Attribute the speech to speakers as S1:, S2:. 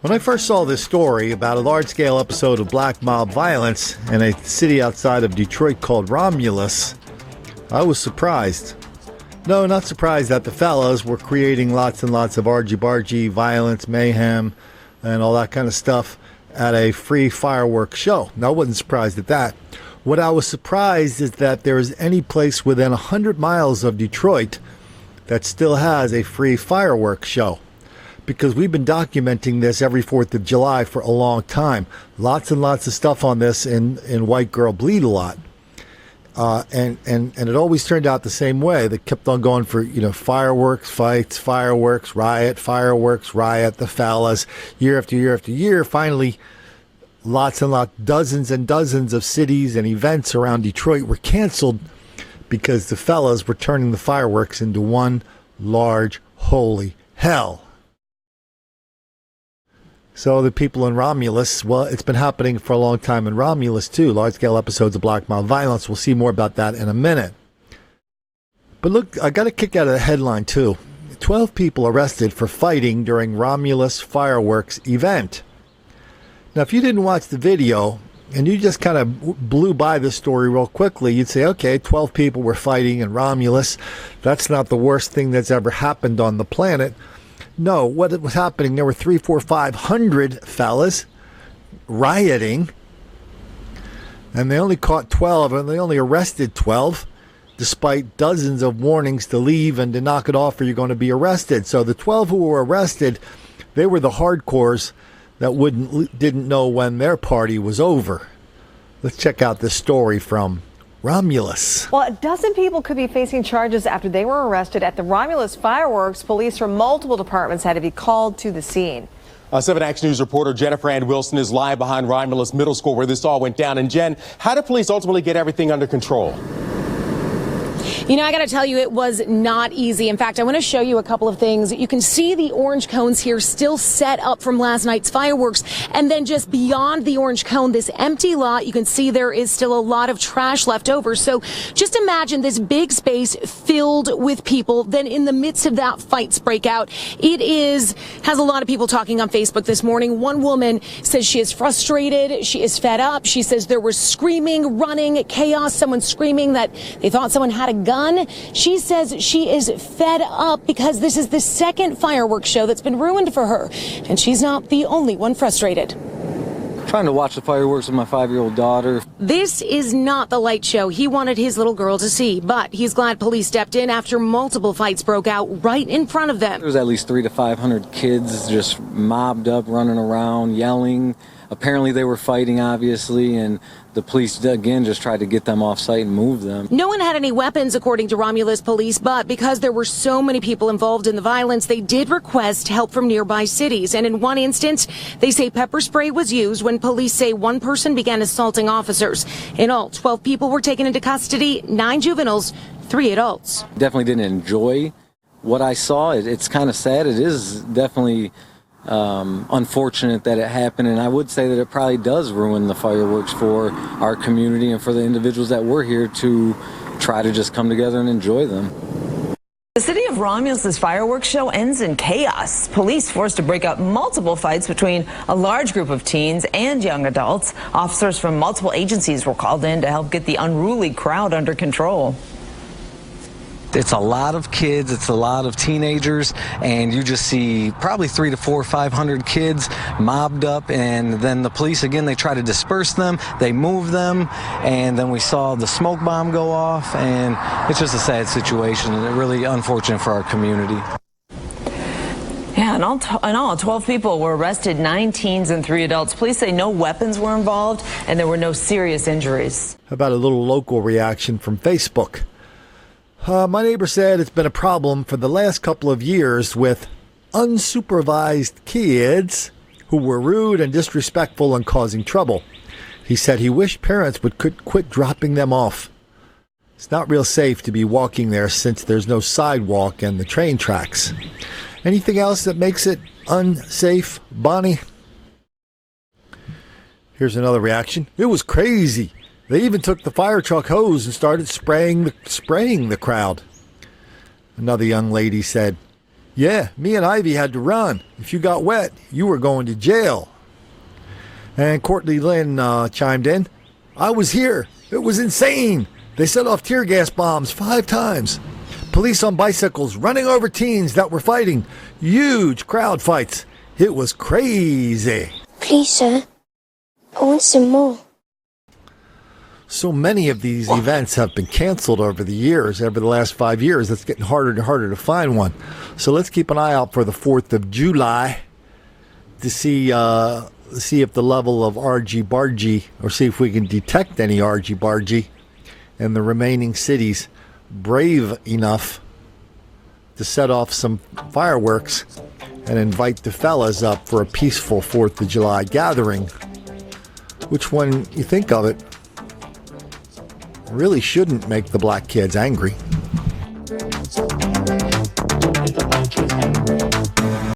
S1: When I first saw this story about a large-scale episode of black mob violence in a city outside of Detroit called Romulus, I was surprised. No, not surprised that the fellas were creating lots and lots of argy-bargy violence, mayhem, and all that kind of stuff at a free fireworks show. No, I wasn't surprised at that. What I was surprised is that there is any place within 100 miles of Detroit that still has a free fireworks show. Because we've been documenting this every 4th of July for a long time. Lots and lots of stuff on this in White Girl Bleed a Lot. And it always turned out the same way. They kept on going for, fireworks, fights, fireworks, riot, the fellas, year after year after year. Finally, lots and lots, dozens and dozens of cities and events around Detroit were canceled because the fellas were turning the fireworks into one large holy hell. So the people in Romulus, well, it's been happening for a long time in Romulus too. Large-scale episodes of black mob violence. We'll see more about that in a minute. But look, I got a kick out of the headline too. 12 people arrested for fighting during Romulus fireworks event. Now, if you didn't watch the video and you just kind of blew by this story real quickly, you'd say, okay, 12 people were fighting in Romulus. That's not the worst thing that's ever happened on the planet. No, what was happening, there were 300, 400, 500 fellas rioting, and they only caught 12, and they only arrested 12, despite dozens of warnings to leave and to knock it off or you're going to be arrested. So the 12 who were arrested, they were the hardcores that didn't know when their party was over. Let's check out this story from Romulus.
S2: Well, a dozen people could be facing charges after they were arrested at the Romulus fireworks. Police from multiple departments had to be called to the scene.
S3: 7 Action News reporter Jennifer Ann Wilson is live behind Romulus Middle School where this all went down. And Jen, how did police ultimately get everything under control?
S4: I got to tell you, it was not easy. In fact, I want to show you a couple of things. You can see the orange cones here still set up from last night's fireworks. And then just beyond the orange cone, this empty lot, you can see there is still a lot of trash left over. So just imagine this big space filled with people. Then in the midst of that, fights break out. Has a lot of people talking on Facebook this morning. One woman says she is frustrated. She is fed up. She says there was screaming, running, chaos, someone screaming that they thought someone had a gun. She says she is fed up because this is the second fireworks show that's been ruined for her, and she's not the only one frustrated.
S5: Trying to watch the fireworks with my 5-year-old daughter.
S4: This is not the light show he wanted his little girl to see, but he's glad police stepped in after multiple fights broke out right in front of them.
S5: There was at least 300 to 500 kids just mobbed up, running around, yelling. Apparently they were fighting, obviously, and the police, again, just tried to get them off site and move them.
S4: No one had any weapons, according to Romulus police, but because there were so many people involved in the violence, they did request help from nearby cities. And in one instance, they say pepper spray was used when police say one person began assaulting officers. In all, 12 people were taken into custody, 9 juveniles, 3 adults.
S5: Definitely didn't enjoy what I saw. It's kind of sad. It is definitely unfortunate that it happened, and I would say that it probably does ruin the fireworks for our community and for the individuals that were here to try to just come together and enjoy them.
S6: The city of Romulus' fireworks show ends in chaos. Police forced to break up multiple fights between a large group of teens and young adults. Officers from multiple agencies were called in to help get the unruly crowd under control.
S5: It's a lot of kids, it's a lot of teenagers, and you just see probably 300 to 400, 500 kids mobbed up, and then the police, again, they try to disperse them, they move them, and then we saw the smoke bomb go off, and it's just a sad situation, and really unfortunate for our community.
S6: Yeah, in all, 12 people were arrested, 9 teens and 3 adults. Police say no weapons were involved, and there were no serious injuries.
S1: How about a little local reaction from Facebook? My neighbor said it's been a problem for the last couple of years with unsupervised kids who were rude and disrespectful and causing trouble. He said he wished parents would quit dropping them off. It's not real safe to be walking there since there's no sidewalk and the train tracks. Anything else that makes it unsafe, Bonnie? Here's another reaction. It was crazy. They even took the fire truck hose and started spraying the crowd. Another young lady said, Yeah, me and Ivy had to run. If you got wet, you were going to jail. And Courtney Lynn chimed in. I was here. It was insane. They set off tear gas bombs 5 times. Police on bicycles running over teens that were fighting. Huge crowd fights. It was crazy.
S7: Please, sir. I want some more.
S1: So many of these events have been canceled over the years. Over the last 5 years, it's getting harder and harder to find one. So let's keep an eye out for the 4th of July to see if the level of argy-bargy, or see if we can detect any argy-bargy in the remaining cities brave enough to set off some fireworks and invite the fellas up for a peaceful 4th of July gathering, which, when you think of it, really shouldn't make the black kids angry.